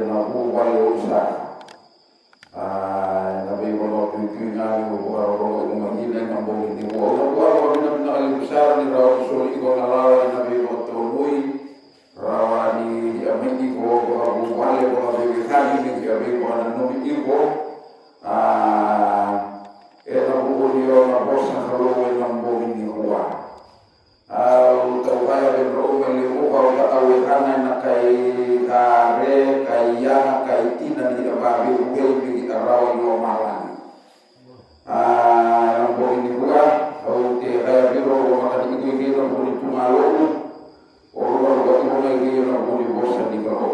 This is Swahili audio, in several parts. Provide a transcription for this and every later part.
nabu wale usa nabi wala tuinga ko wala ngina ngambong ni wala na usar ni raw so iko nalawa nabi wa tului rawani amini ko abu wale ko abi khali ni abi ko na no iko era burio na bosa khalo ngambong ni huwa au tawaya de rome le huwa ka awekana na kai kare kai yana kai tina ni babi ugebi raw yo malani ngambong ni huwa au te kaya biro maka dikiki na buni tumalo orang orang lagi na buni bosa di karo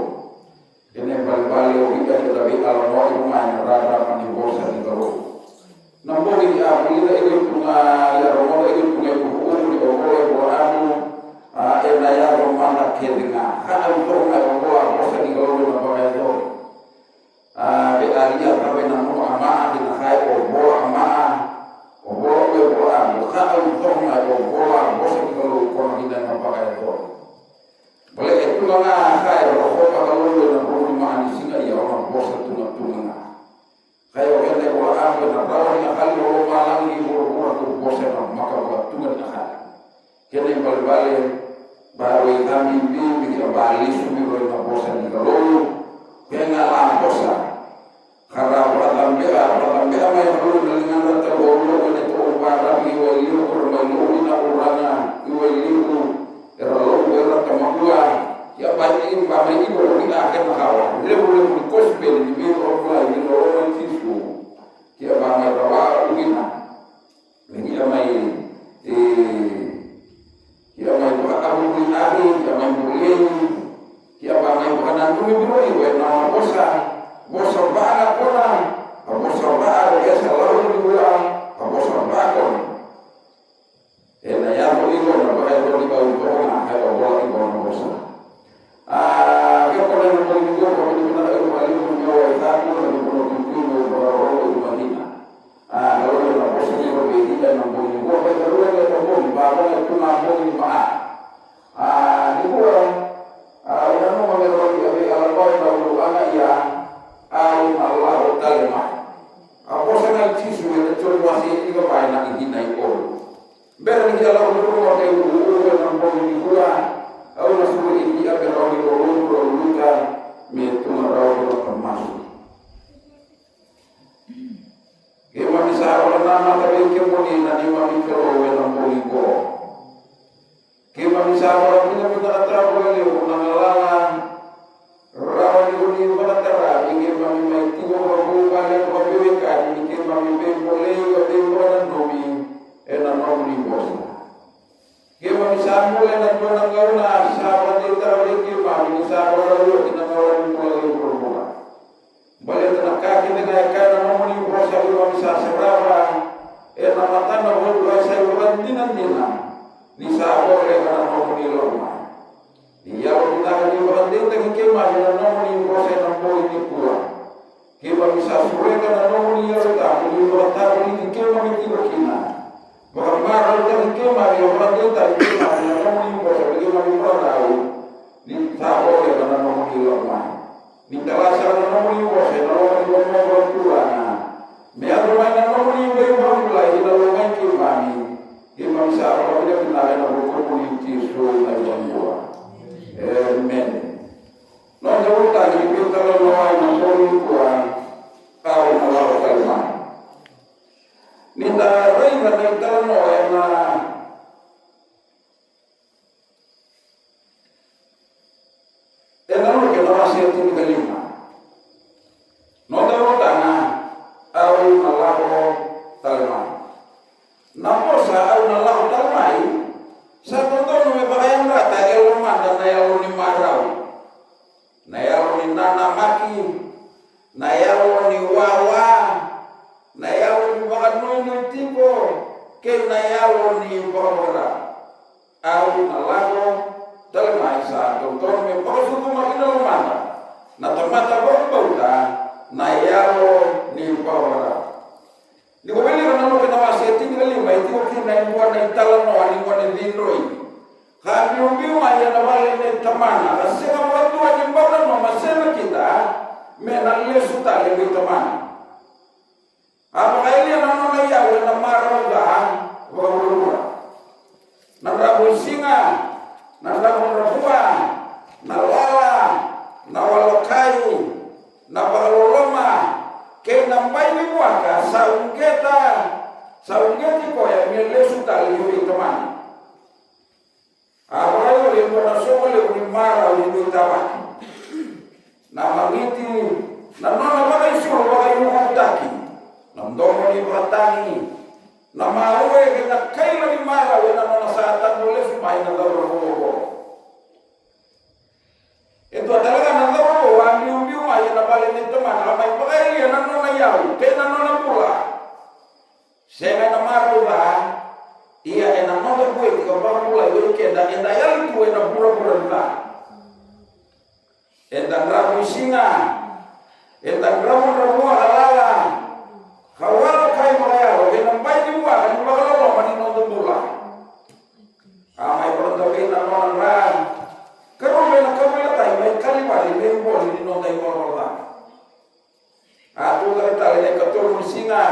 ene bal-bal yo kita tapi kalau mau rumah rada mani bosa di karo nambo ni apa ila itu tunga ya romo itu tunga buku ni boleh bolanu ena ya romo na kedinga ka untuk na bosa di karo na pakai to be alia kabe na mo ama di na kai bola ama bola ka untuk na bola bosa di karo ko na na pakai to boleh itu na kai roho ka karo na bola ma ni singa ya romo bosa tunga kayo kete ko abe na rawa ni hal ro malang ni buru tu bose na maka wa tunga na hal kene bal-bale baru kami bi bali sumi ro na bose ni kalo kena la bosa khara wa lambe ma ro na ngan ta ro ro ne to bara bi wa li ro ma lo na urana wa li ro era lo era ta makua ya bani ba mai ro ni akhir hawa le ko spel ni bi ro la ni ro kia bangai rawa ugina kia mai buka abu binari kia mai buleni kia bangai buka nandumi biroi we nama bosa bana kona bosa bana ya selalu diulang bosa bana ena ya boleh na bagai boleh bau bona hai bola di bona bosa kia kona boleh juga boleh benar itu balik menjawab itu lalu na bosa ni ro bedi dan nambung ko ba ro le nambung ba ba itu nambung ba ni ko ya no ma ro ya be ala ba na ro ana ya Allah ta'ala bosa na tisu ni to wasi ni ko ba na ni nai ko ber ni ala ro ro ke ro nambung ni ko au na su ni ya be ro ni ro luka me tu ro termasuk Kema misal nama tapi kemuni nani mami kero wenam bolingo. Kema misal kita terapole unangalangan rawan ini pada terap ingin mami mai tigo babu kali babu kan ingin mami bempole pada nomi enak nomi bos. Kema misal mulai nak menangguna sahabat kita beri mami misal orang kita orang mulai berbuat. Balik nak kaki dengan kaki nomor ni bosa belum bisa seberapa. Nama tanah boleh saya bukan dinan ni sahabat kerana nomor ni lama. Dia kita ni bukan dinan kemah dengan nomor ni bosa nomor ni pula. Kemah bisa suruh kerana nomor ni ada. Ni bukan tahu ni kemah ni berkina. Bukan marah dengan kemah ni bukan dinan kemah dengan nomor ni bosa kemah ni tahu. Ni sahabat kerana nomor ni lama. Minta lasaran nomor ni bos, nomor ni berkurang. Biar rumah nomor ni berkurang lagi dalam rumah kami. Kami sahabat kita benar benar berkurang tisu lagi semua. Amen. Nah jauh tadi kita lalu nomor ni kurang. Kau Allah Taala. Minta raih dan kita lalu Lalu kita masih tinggal kelima. Nota utama au Allah Taala. Namosa au Allah Taala. Satu tahun membayang rata elman dan nayaluni marau. Nayaluni nana maki. Nayaluni wawa. Nayaluni bakat nunu tiko. Ke nayaluni bawara. Au Allah Taala maisa doktor me pausu tu makina lumana na tomata bomba na yalo ni bawara ni ko beli kana kana wasi tingali mai tu kina ngwa na itala no ani ngwa ni lindoi ha biu biu mai na wale ne tamana asema watu wa jimbara no masema kita menalle suta le teman apa kali nano na ya na maroga wa na rabu singa na rabu rabua na lala na walokai na baloloma ke na mbaili mwaka saungeti ko ya mele suta le teman apa yo na somo le mara le tabaki na mangiti na nona baka isuro baka yukutaki na mdomo ni batani na mawe na kaila ni mara na nona saatan boleh sumai na dawo itu adalah na dawo wani umbi umay na bale ni teman lamay baka iya na nona yaw kaya na nona pula sega na mara ba iya na nona buhay tika baka pula yun kaya enda yali tuwe na pura-pura ba endang rabu singa endang rabu halala kawalo kai maya enang bai di buah kan bakal mani no tembula amai pronto na non ran karo bena kamela tai mai kali bali lembo ni no dai bola atu kali tali ka tolu singa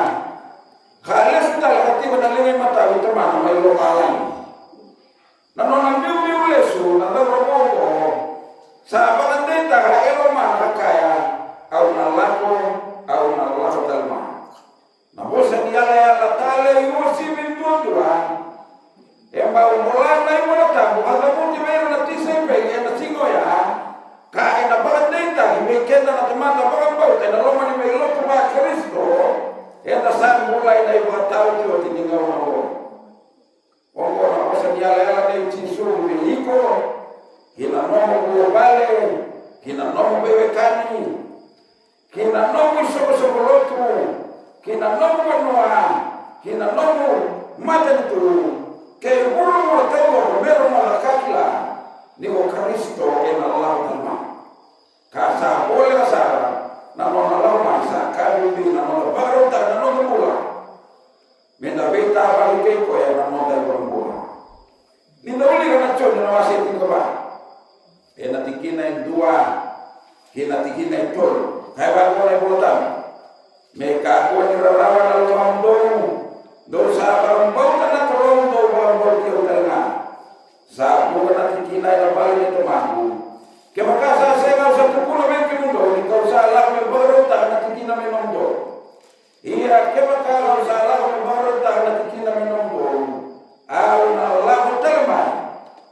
khalas tal hati banalingai mata teman mai lo malam na non ambiu lesu na robo sahabat anda tak elo mana kaya au nalako talma na bosa dia la tale yusi bintu tuan emba umola na imola tabu hada pun jibero na tisembe na singo ya ka ina baganda imekenda na temata bagamba na loma ni melo kwa Kristo enda sana mulai na ibu tau tu tininga wao wao na bosa dia la na tisu biliko kina nomo bale kina nomo bewekani kina nomo sobo-sobolotu kina nomo noa kina nomo matentu ke buru tawo bero malakatla ni o Kristo en Allah Taala kasa boleh kasa na nona law masa kami di na nona baro ta na nona mula menda beta bali ko ya na nona mula ni dawli kana chon na wasi tin ko ba ena tikina en dua kina tikina en tol hai ba ko le botam me ka ko ni rawa na lo mando dosa barang bau na tolong do barang bau ki utalna sa mo na tikina na bali to mangu ke makasa se ga sa tukulo men ki mundo ni ko sa la me baro ta na tikina me mundo iya ke makala sa la me baro ta na tikina me mundo au na la hotelma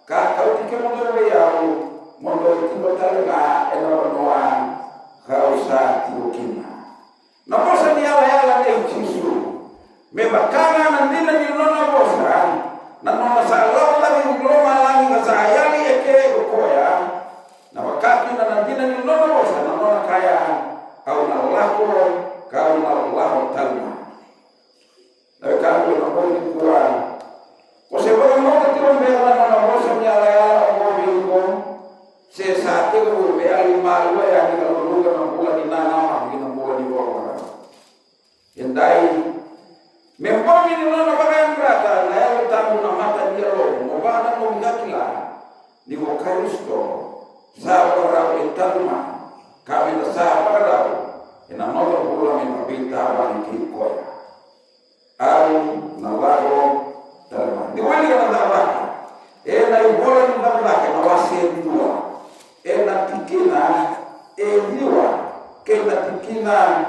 ka kau tikina mundo be yau mondo tiba talga enonoa kausa tiukina na bosa ni ala ne chisu me bakana na ndina ni nona bosa na nona sala la ni loma la ni sa yali eke koya na wakati na ndina ni nona bosa na nona kaya au na lako kau na Allah talma na kau na boni kwa ko se bora mo tiro me na bosa ni ala sesate ko be ali malwa ya ni kalau luga na bola ni nana ma ni na bola ni bola endai membangi ni nana bagai berata na ya tamu na mata dia lo mo bana mo ngakila ni ko Kristo sabara italma kami na sabara ina no bola ni mabita bani ki ko au na lago talma ni wali na daba na bola ni daba na wasi dua ena tikina eliwa kena tikina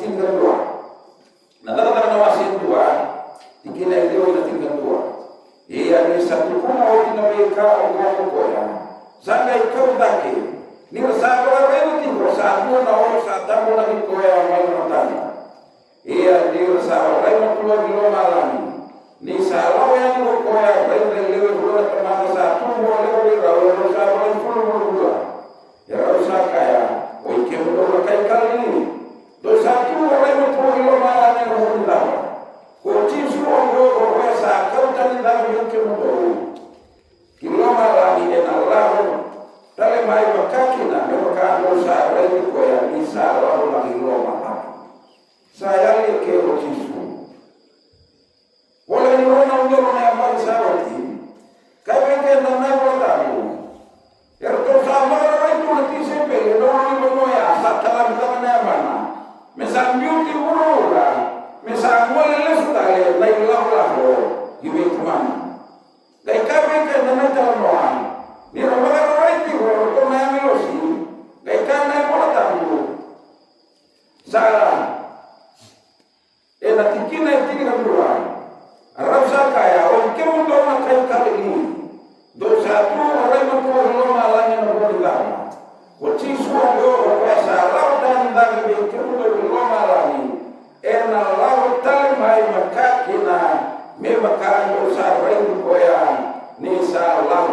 tindalua na dada na wasi dua tikina eliwa na tindalua iya ni satu kuma tinabeka ogo koya zanga ikau dake ni sabara wewe tingo sabu na oro satamu na koya malu tani iya ni sabara wewe tulo bilo malami ni salau yang koya wewe lewe bulan temasa satu boleh rawo sabara full ya rusak kaya oike mudo kai kali dosa tu oleh mudo malami mudo ko tisu ongo ko sa kau tani da ke mudo kilo malami en Allah tale mai bakaki na ka dosa oleh ko ya bisa lalu lagi lo malami saya li ke ko tisu oleh ni ona ndo na ya mali sawati kai benge na na ko tabu erto samara rai tu nanti sempe no ni no ya satalam sa ena tikina dua arab sa kaya o ke mundo na kay kali do sa tu orai mo lo malanya na bodila o chisu yo o sa lautan dan ke mundo lo malani ena lau tal mai makakina me makano sa rein ko ya ni sa lau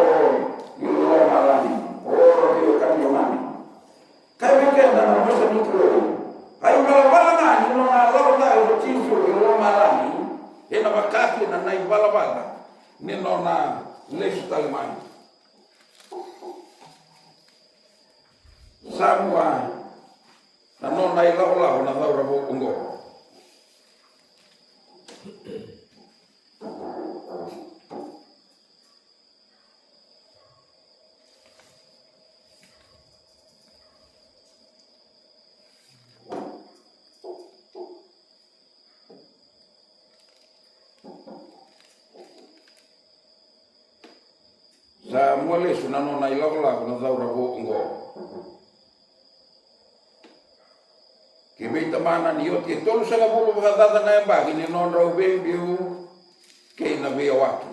lo malani o yo kan yo mani kaya kenda na mo sa mikro ay bala na no na lau ta o chisu lo malani ena makaki na nai bala ni no na lesu talimani samwa na no nai lau na daura bo ungo sa mole sunano na ilaw na daura bo ungo kibe tamana niyo ti tolu sa bulu bagada na yamba ni non raw be biu kay na be waki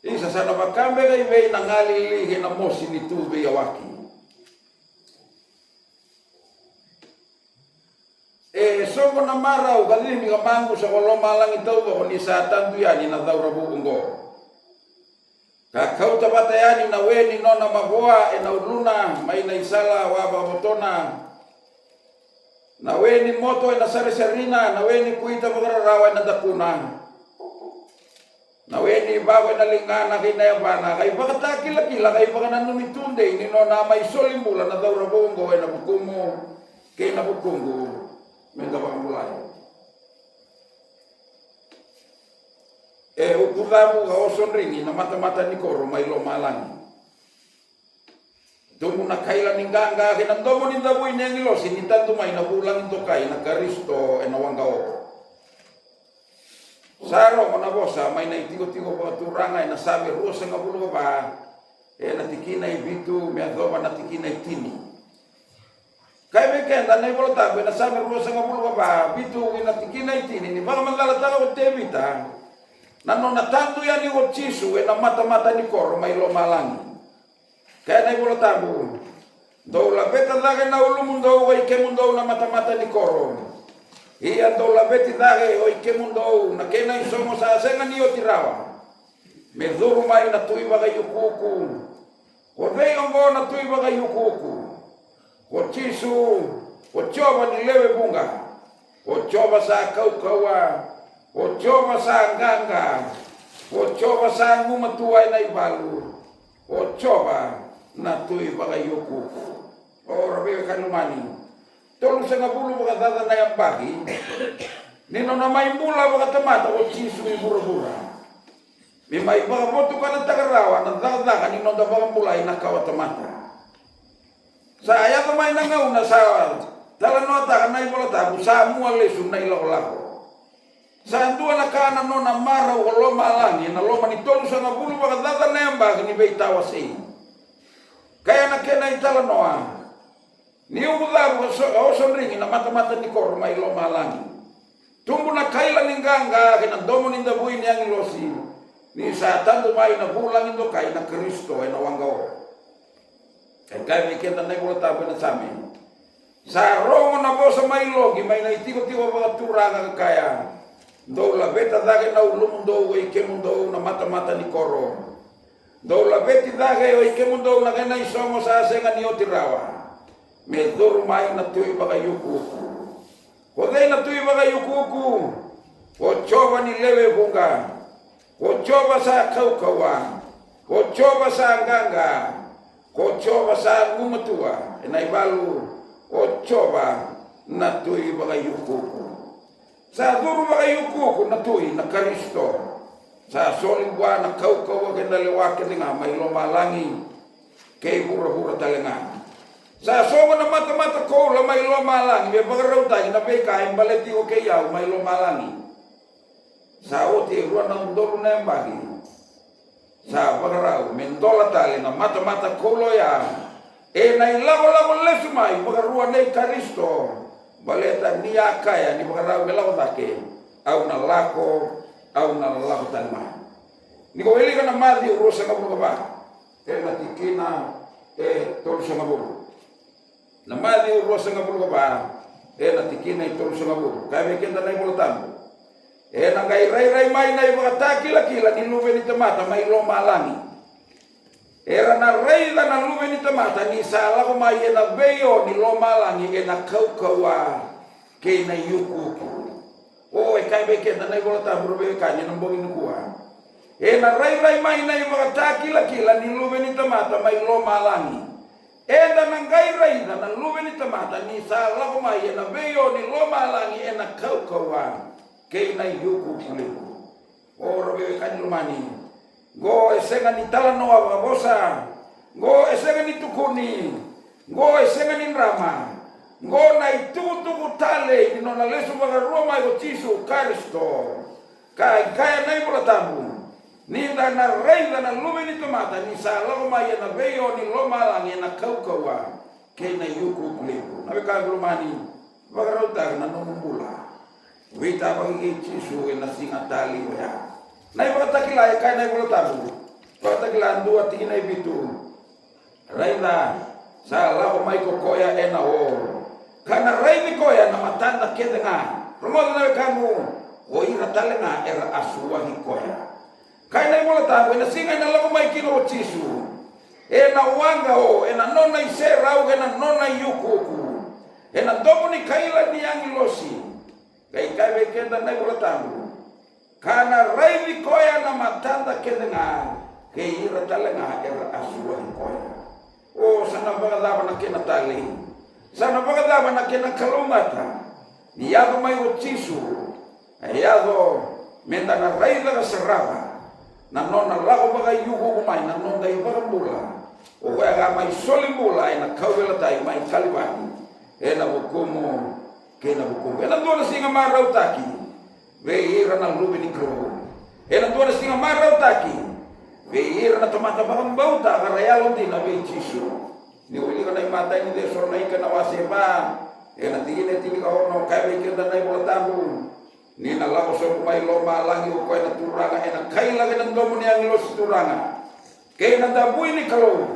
isa sana makambe kay be nangali hina mosi ni tu be waki songo na marau kali mi kamangu sa koloma lang ito ko ni sa tantu yani na daura buungo kakau tabata yani na weni no na maboa na uluna mai na isala wa babotona na weni moto na sari-sarina na weni kuita magararawa na dakuna na weni bago na lingana kinayabana kay pakatakila-kila kay pakananunitunde ni no na may solimbula na daura buungo na bukumo kay na bukungo menda mulai ukudamu ga osonringi na mata-mata ni koro mai lo malangi domu na kaila ninganga kinandomo nindabu ini losi nitandu mai na bulang into kai na Karisto na wangao saro na bosa mai na itigo-tigo ba turanga na sabi rusa nga bulu ba na tikina ibitu me adoba na tikina itini kaya mekenda na ibolo tabi na sabi rusa nga bulu ba bitu ina tikina itini ni baka mandala taga o tebita nano natandu ya ni ochisu na mata-mata ni koro may lo malangi kaya na ibolo tabu do la beta dage na ulumundo o ikemundo na mata-mata ni koro iya do la beti dage o ikemundo na kena isomo sa asenga ni otirawa meduru mai na tui baga yukuku o veyongo na tui baga yukuku Ochisu, ochoba ni lewe bunga, ochoba sa kaukawa, ochoba sa nganga, ochoba sa ngumatuay na ibalu, ochoba na tuy bagayuku. O rabi kanumani, tolu sa ngabulu bagadada na yung bagi, nino na may mula bagatamata, ochisu ibura-bura. May bagaboto ka ng tagarawa, nagdagdagan, nino na bagamulay na kawatamata. Saya kamay nangaw na sa talanota kanay bolata busa mo lesu na ilako. Sa andua na kana no na maraw ko lo malangi na lo manitolo sa ngabulu bagadada na yung bagi ni Beitawasi. Kaya na kenay talanoa. Ni ubudar o sonringi na mata-mata ni koro may lo malangi. Tumbo na kaila ninganga kinandomo nindabuin yang ilosi. Ni sa tanto may na bulang indo kay na Kristo ay nawanggaw. Kaya may kita na ibula tabi na sa amin. Sa rongo na po sa may logi, may naitigo-tigo mga turanga kaya. Do la beta dage na ulumundo o ikemundo na mata-mata ni koro. Do la beti dage o ikemundo na kena isomo sa asenga ni otirawa. Me durumay na tuwi baga yukuku. Kodey na tuwi baga yukuku. Ochoba ni lewe bunga. Ochoba sa kaukawa. Ochoba sa anganga. Ochoba sa ngumatua, inaibalu, ochoba na tuy bagayukuku. Sa duru bagayukuku na tuy na Karisto. Sa solingwa na kaukawa kinalewake nga may lomalangi kay hura-hura talenga. Sa songo na mata-mata ko la may lomalangi, may bagaraw tayo na may kain baleti o kayaw may lomalangi. Sa oti, ruwan ng dolo na yung bagi. Sa bagaraw, mendola tali na mata-mata kulo ya nai lago lesu mai magarua nei Karisto baleta nia kaya ni magarau melau take au na lako au na lako tanma ni ko eli kana madi urusa ngabulu ba na tikina tolu sangabulu na madi urusa ngabulu ba na tikina tolu sangabulu kaya kenda nai bulu tambu na ngai rai mai nai bagata kila ni lube ni tamata mai lo malangi era na rei na lube ni tamata ni sala ko mai na beyo ni lo malangi na kaukawa ke na yuku o kai be ke na bulu tambu be ka ni nombo ni kuwa na rai mai nai bagata kila ni lube ni tamata mai lo malangi na ngai rai na lube ni tamata ni sala ko mai na beyo ni lo malangi na kaukawa kei nai yuku kuliku o robe kan lumani go esenga ni tala noa bosa go esenga ni tukuni go esenga ni rama go nai tuku tale ni nona lesu baga Roma go tisu Karisto kai nai bola tabu ni na rei na lume ni tomata ni salo mai na beyo ni loma lang na kaukawa kei nai yuku kuliku nabe ka lumani baga rota na nombula Wita bagi Yesu na singa tali ya. Nai bata kila kai nai bola tabu. Bata kila dua tina bitu. Raina sala o mai kokoya ena o. Kana raini koya na matanda kedenga. Romo na kamu o ira talenga era asua hikoya. Kai nai bola tabu na singa na lago mai kino Yesu. Ena wanga o ena nona isera o ena nona yukuku. Ena domo ni kaila ni angilosi. Kai be kenda nai bola tabu kana raivi koya na matanda kedenga ke ira talenga era asua koya o sana baga daba na kena tali sana baga daba na kena kalumata ni yago mai utisu yago menda na raiva ga seraba na nona lago baga yugo mai na nona baga bula o ga mai solimbula ina kawela tai mai kalibani ena bukumu kena buku ena dona singa marau taki ve ira na lube ni kro ena dona singa marau taki ve ira na tomata bang bauta karayalo di na be Yesu ni uli kana mata ni de sorna ikana waseba ena tigine tigi ka ono kai be kenda nai bola tabu ni na lago so mai loma langi ko ena turanga ena kai lagi na domo ni anglo turanga kena da buini kalo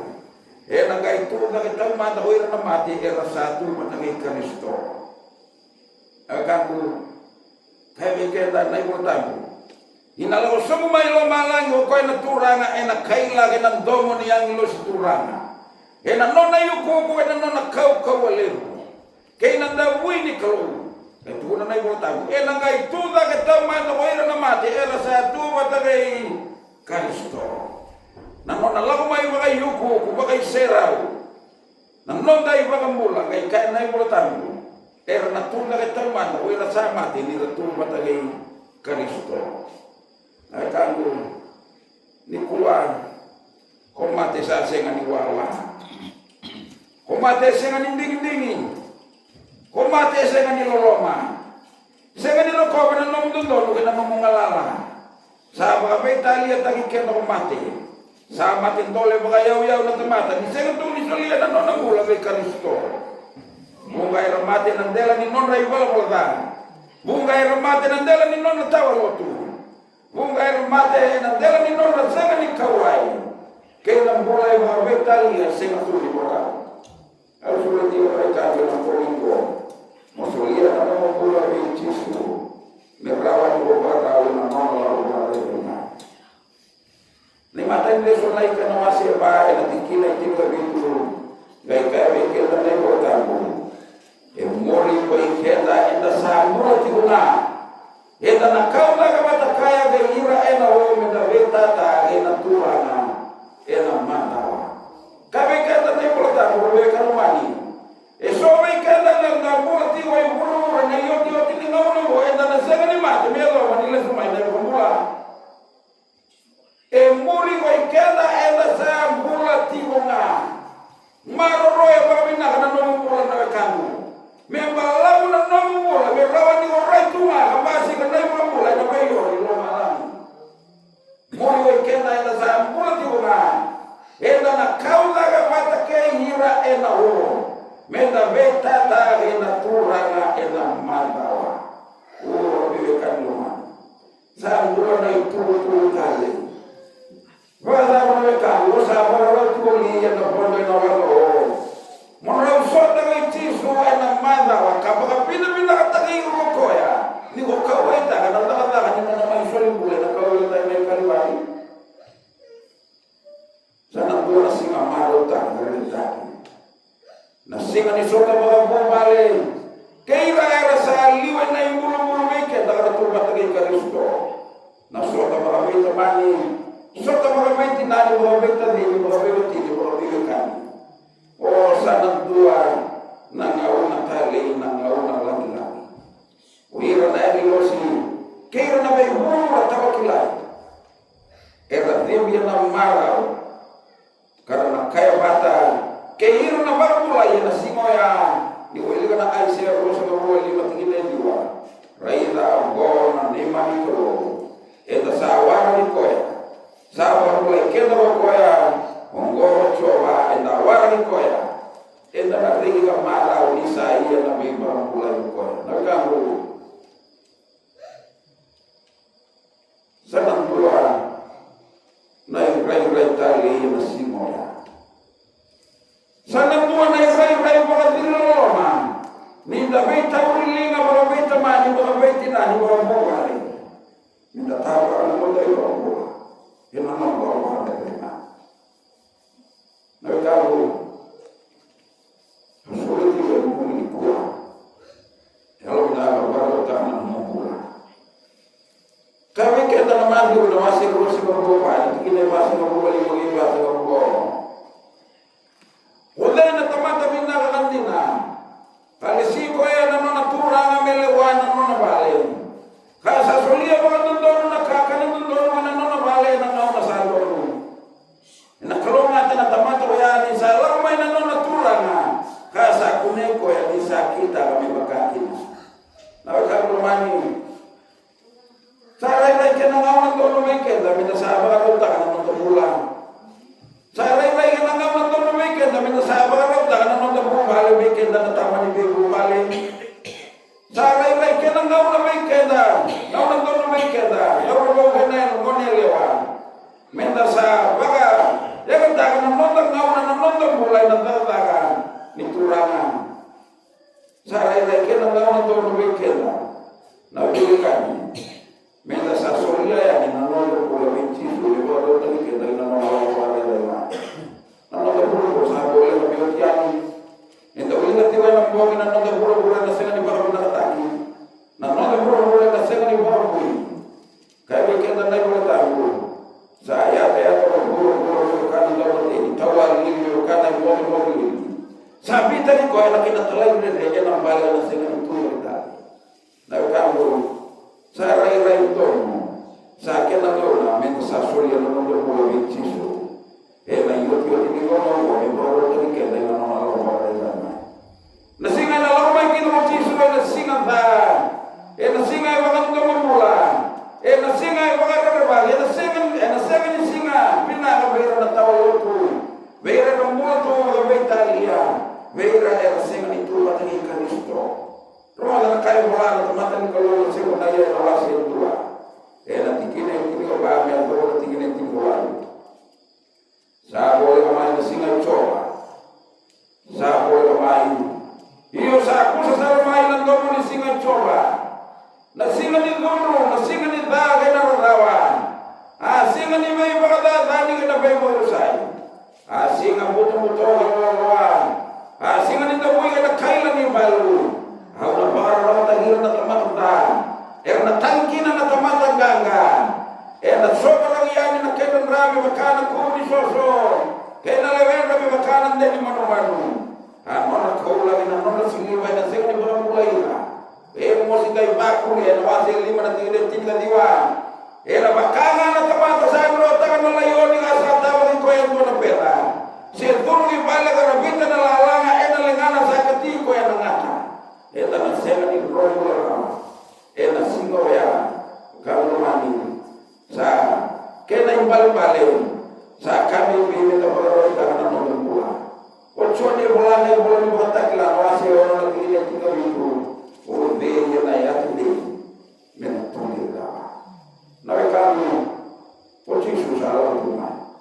ena gai tu na kita mata hoira na mati era satu mata ngai Kristo akaku kebe kenda nai botabu inala somu mai lo malango ko ena turanga ena kaila ena domo ni yang lo turanga ena nona yuko ko ena nona kau waleru keina da wini kalo etu na nai botabu ena ngai tuda ke tama no ira na mate era sa tu batagai Kristo na nona lago mai bagai yuko ko bagai serau na nona dai bagai mula kai kai nai botabu era natuna ke termana o era sama ni ratu batagai Kristo ai kangu ni kuwa ko mate sa senga ni wawa ko mate senga ni ding ko mate senga ni loloma senga ni loko na nom dondo ke na mongalala sa ba Italia tagi ke no mate sa mate tole ba yau na temata ni senga tu ni solia na nona mula be Kristo bunga mate nandela ni non rai bola bola bunga mate nandela ni non tawa lotu bunga mate nandela ni non senga ni kawai ke na bola ba Italia senga tu ni bola alsul di ora ka na polingo mosolia na mo bola be Yesu me rawa ni bola na non la bola ni mate ni so lai ka na wase ba na tikila tikila bitu gai ka be ke na ni bola e mori ko ikenda enda samura tiguna enda nakaula kabata kaya ge ira ena o menda veta ta ena turana ena manda kabe kenda ne bolta robe karumani e so be kenda na bola tigo e buru na yoti ni ngawno go enda na sega ni mate me lo mani le sumai na bola e mori ko ikenda enda sa bola tigo na maro roe ba bina kana no bola na kangu membalau na nomu bola berawan ni orai tunga ambasi ka nai bola na bayo ni lo malam mo kenda enda sa bola ti bola enda na kaula ga mata ke hira ena o menda beta ta ena turanga ena mandawa o biwekan luman sa ndura na itu kali wala wala o sa wala tuli ena bondo na wala mona usota ngai so ena mandawa kapaka pina katagi ko ya ni ko kawaita kana tata ni na mai soli bule na kawaita mai kalwai sana ndura singa marota ngari na singa ni soka mga bumale kaira era sa liwan na yung bulu-bulu wike daga turba tagay karisto na soka mga wite mani soka mga wite nani mga wite dini mga wite tini mga wite kani o sana dua nangauna tali nangauna lagi-lagi uira na elilosi kaira na may bulu at tawakilay era dibya na maraw karena kaya bata kehiro na bakula ya nasimo ya diwili kana aisha ko sa ko lima tingile diwa raida go na nema ni ko eta sawa ni ko ya sawa ko kenda ko ya ongo choba enda wara ni ko ya enda na ringi ka mara unisa iya na biba kula ko na kangu sanang pula na rai tali nasimo ya sana tua na rai mga diloma ni da beta ulinga mga beta mani mga beta na ni mga bogari ni da tawa na mga ilo ko ina na mga bogari na kawo sulit di ni ko hello na mga ta na mga bogari kami kita na mandi na masih rusi mga bogari kini masih mga bogari mga bogari wala na tamata minna kakandina kalisiko ya nanona turanga melewana nanona bale kasa solia mga nundono na kakana nundono na nanona bale na nauna sa lolo inakalonga ata na tamata ko yani sa lamay nanona turanga kasa kuneko ya nisa kita kami bakakina na wakalumani saray ka na nauna nundono may kenda minasaba ka ka na nundono saray ka na nauna nundono may kenda minasaba ka na nundono bale may kenda na tama ni bibu bale saray ka na nauna may kenda nauna nundono may kenda yaw ko ka na ngonelewa menda sa baga yaw ta ka na nundono bulay na tataga ni turangan saray ka na nauna nundono may kenda na bilikan menda sa solia ya ni nanono ko la binti so le wala tani ke dai nanono wala dai nanono ko sa ko le mi otiani enda ulinga tiwa na mbogi nanono ko na sena ni baro na taki nanono ko na sena ni baro ko kai ke na nai ko ta ko sa ya to ko ka ni do ni tawali ni ko na mo ni sabi tani ko na kita talai ni re na bala na sena ni tu ta na ka mo sa rai tono sa ke na ngona men sa solia no ndo ko vichiso e na yo ni ngono ko e boro to ke na no no ko na singa na lo mai kino vichiso na singa ba e na singa e waga ndo mula e na singa e waga ba e na singa ni singa pina ka bera na tawo to bera no mula to ga betalia bera e na singa ni tu pati ka Kristo Roma na kayo mula na tumatan ko lo sa ko tayo na wala sa dua. Na tikine ko ba mi ko na tikine ko wala. Sa bole kamay na singa choba. Sa bole kamay. Iyo sa ko sa may lang do ni singa choba. Na singa ni guru, na singa ni daga na rawa. Singa ni may bagada dani ka na bay mo rusay. Singa buto rawa. Singa ni daboy ka na kailan ni balu. Hauna para tahir na tamata na tangki na tamata ganga na sopa lang yan na kailan rami makana kumi soso kailan lewen rami makana ndeni manu mana kaula na nona singiwa na senga ni bara mulai mo singai baku na wasi lima na tinggal diwa na bakanga na tamata sa bro taga na layoni asa tawa ko yan mo na pera sirtulgi pala ka rabita na lalanga na lengana sa katiko yan ngata eta na sema ni roho eta singo ya kalau mani sa kena imbal bale sa kami bimi ta baro ta na no bua ocho ni bulan yang bulan bertak la wasi orang lagi dia tinggal itu orang dia na ya tu menetuli la nawe kamu poci susah rumah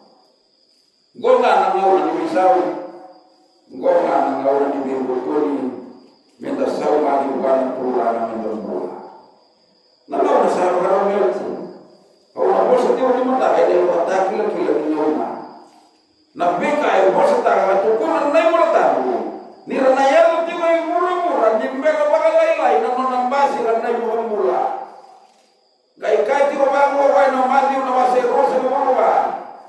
gonga na ngau ni misau gonga na ngau ni bimbukuni menda sau mali bukan pulang menda bola na ngau na sa ngau melti orang bos itu ni mata ada bertak kila ni rumah na beka ay bosa taga tukuna nay wala tago ni ranayalo tigo ay mura ni mbega bagalaylay na nambasi ranay mura kay tigo bago way no mali na wase rosa mura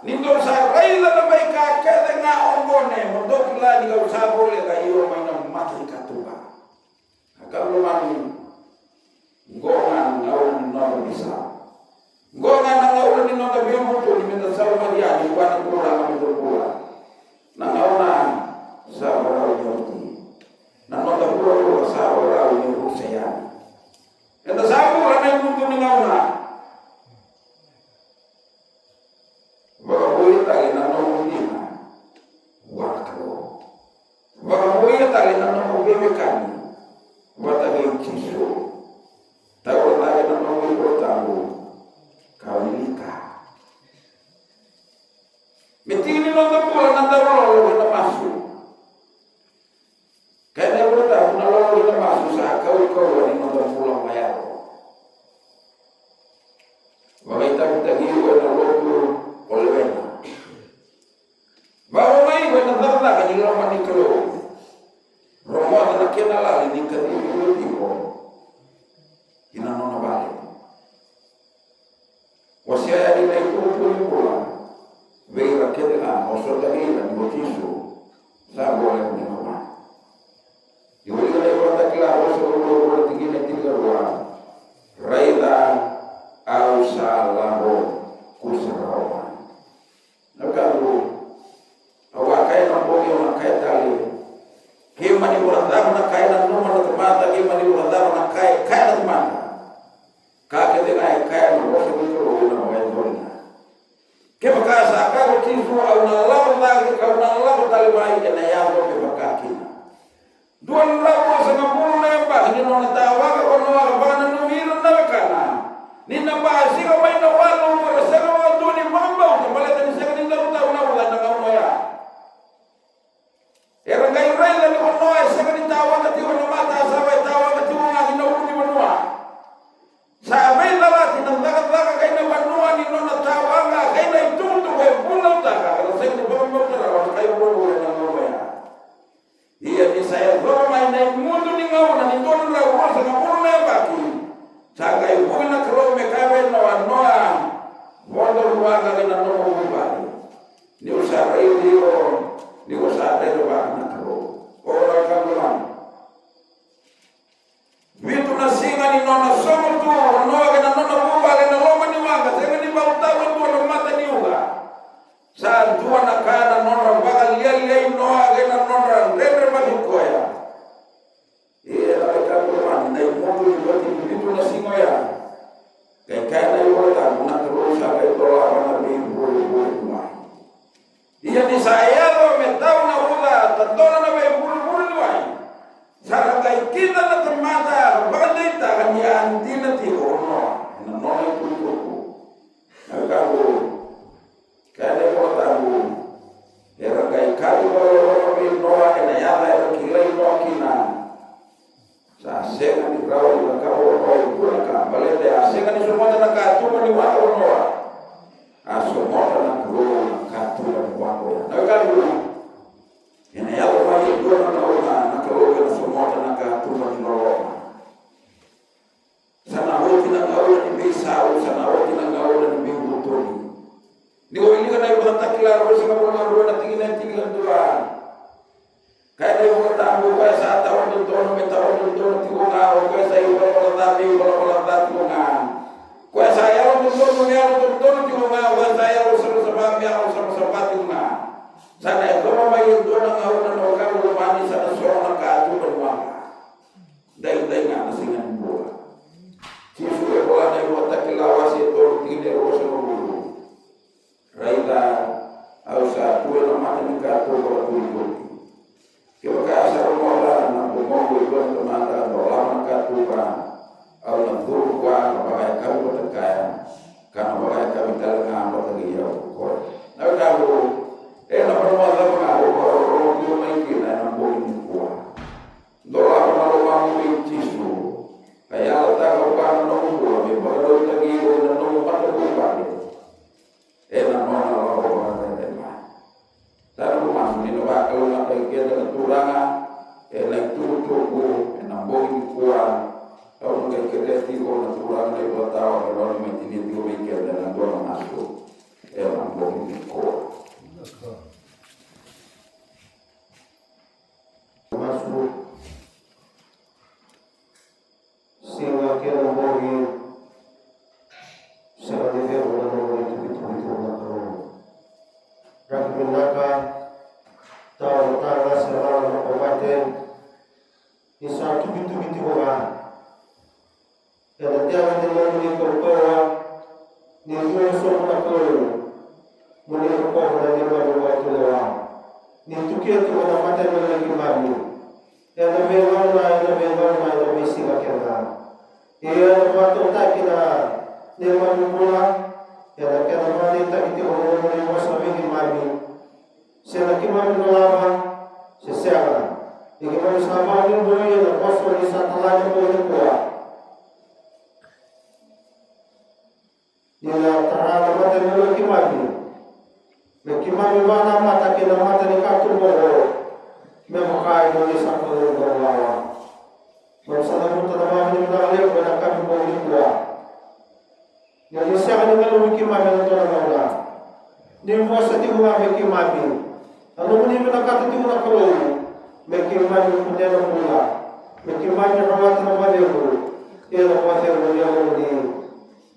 nindo sa rayla na may kakede nga ongone modok la ni ga usabo le kayo may na mati katuba akalo man ngongan ngaw ni no bisa ngongan ngaw ni no da biyong to ni menda sa maria ni wana tura nangauna sabara yoti nanota pura sabara ni rusaya eta sabura na mundu nangauna baka boy tali nanono dina wakro baka boy tali nanono bebekani wata ge chiso tawo tali nanono botango kawilika metini nonton bola nanda lolo na masu kaya bola ta na lolo na masu sa kau ni nonton bola mayaro wakaita kitagi na lolo olwena bawo mai wena darda kanilo maniklo romo na kenala ni kadiro tipo inanona bale wasia ni na itu bola veira kede la oso da ila ni botiso sa bola ni mama yuli ga ila ta kila oso ro tigine tigaro raida au salabo kusarawa nakaru awakai na bogi na kai tali kima ni buranda na kai na no na tamata kima ni buranda na kai na tamata ka kede na kai na oso ro na wa dona kema kasa karo kifu au na lawa lagi kau na lawa talimai na yabo ke bakakina duan lawa sa ngapuru na yamba hindi no natawa ka kono ka bana no hiro na kana ni na ba siga may na walo mo sa mga duni mambaw na balata ni sa kanila utaw na wala na kauno ya era kay ray la ni kono sa kanila tawa ka tiwa na mata sa way tawa ka tiwa nga hinawu ni manua sa abay lalati ng lagat-lagat kay na manua ni no natawa nga kay na ituto kay bulang taka kasi ni bambang tarawa kayo bulo na ngomaya iya ni saya gomay na mundo ni ngaw na nito na lawa sa ngapulo na baki sa kayo bulo na kro me kabe na wanoa wondo ruwaga kay na no mo bali ni usa radio ni usa radio ba na kro ora ka bulan vitu na singa ni nona somo tu noa kana nona bubale na loma ni wanga senga ni bautawa tu na mata ni uga sa tua na kana nona baga liali noa kana nona rendre magikoya era ka bulan na imoto ni bati vitu na singa ya kay kana yota na trosa kay tola na bimbo bimbo iya ni saya lo metau na uga tatola na bimbo bimbo sarang kay kita na tamata bagay ta kanya andina ti ono na no itu ako kaya ko tabu era kay kali ko no na yala era kilay no kina sa sega ni raw na ka o ka balete asega ni sumota na ka tu ni wa no aso mo na ko ka tu ni wa ko na ka ina yala wa ni do na nakaloga na sumota na katuma ni Roma sana wote na ngaula ni bisau sana wote na ngaula ni bingutoni ni wili kana ibu takila rosa na bona roa na tingina dua kaya yo tamu kwa sa tawon dono metawo dono tiunga o kwa sa ibu wala tiunga kwa sa yalo dono tiunga kwa sa yalo sama tiunga sana ito may doon ang ahon na huwag lumani sa nasoro ng kato berwanga dahil nga nasingan buwa sisuwe ko na yung takilawa si ito tinero sa mabulo raita au sa tuwe na mata ni kato ko tuloy lagi ya ko na kago na pamala mga ko ko may kina na boleh ko dola pamalo mamu chisu kaya ta ko pa no ko me pagalo lagi ko na no pa ko pa na no ko Taruh masuk ni nak kalau nak pergi ke turangan, nak tutup nak boleh kuat. Kalau nak kerja di kau nak turangan ni bertahu kalau ni mesti ni tu mikir dan dua masuk, nak boleh kuat. Masuk sehingga kita boleh sebagai orang orang itu nak Rakyat tahu tangga selama kabupaten isa tubi orang. Kalau tiada dengan ni korpora ni semua semua kalau mula korpora ni baru orang. Ni tukia tu orang mata lagi baru. Yang lebih sila kena. Ia waktu tak kena ni baru pula. Yang kena mana tak kita orang masa lagi mami. Saya kemana lama, saya ini kemana sama ni boleh nak kosong di satu lagi boleh kuat. Ia terang mata ni kemana mana mata kita mata ni katul boleh, memakai boleh satu boleh. Masalah pun tak mahu ni nak lihat pada kami boleh kuat. Yang saya ni kalau kemana tu nak ada, ni masa tu kami kemana. Ano muni nakatiti mo na kalau may kimay mo kunya na mula may kimay na rawat na malero ila ko sa mo ni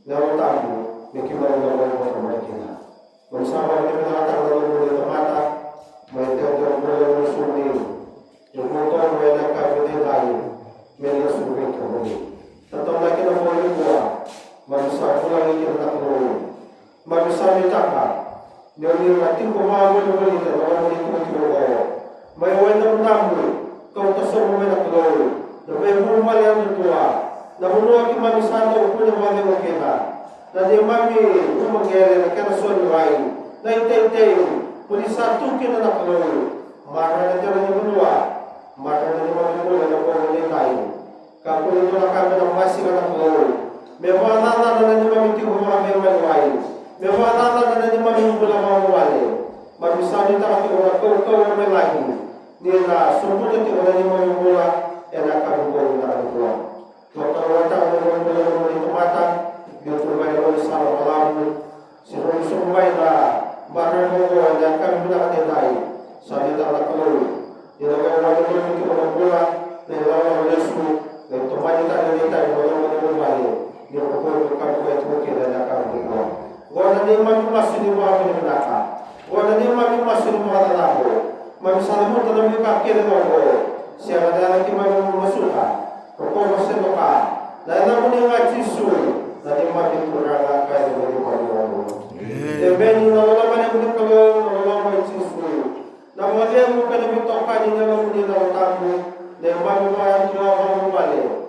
nawatan mo may kimay na rawat na malero kung sama ni nakatang na mo na mata may teotong mo suni yung motor may nakapiti tayo may nasubik ko mo tatong laki na mo rin ko manusa ko lang ikin na ko manusa ni taka Dia mati ko mamu ni balita orang ni ko ko mai wena namu kau tasor mo na ko na may bumal yan tua na buno ki mami santo ko na mali mo kena na di mami umagere na kana son rai na itay pulisa tu ki na ko mara na jara ni bunwa mara na mami ko na ko ni tayo ka ko ni na ka na masi na ko me wana na ni mami ti ko ma me rai Memang ada ni mami pula mau wale. Mami sani tak aku orang kau orang lagi. Ni na semua tu orang ni mami pula enak kamu kau nak aku pula. Doktor wata orang pula orang itu mata. Dia terbaik orang salah malam. Semua ina barang kau yang kami pula ada dai. Sani tak nak kau. Dia orang itu orang pula. Dia orang lesu. Dia tempat tak ada dai orang wale. Dia kau kamu itu mungkin ada kamu pula. Wala ni mami masih di bawah ni belakang. Wala ni mami masih di bawah lagu. Mami salamu tanam ni kaki ni lagu. Siapa dah lagi mami masukkan. Kau masih lupa. Dan namun ni ngaji su. Nanti mami kurang kaya ni bawah lagu. Demi nala mana pun kalau nala ngaji su. Namun dia bukan demi tokai ni nala pun nala tamu. Demi mami bayar tua mami balik.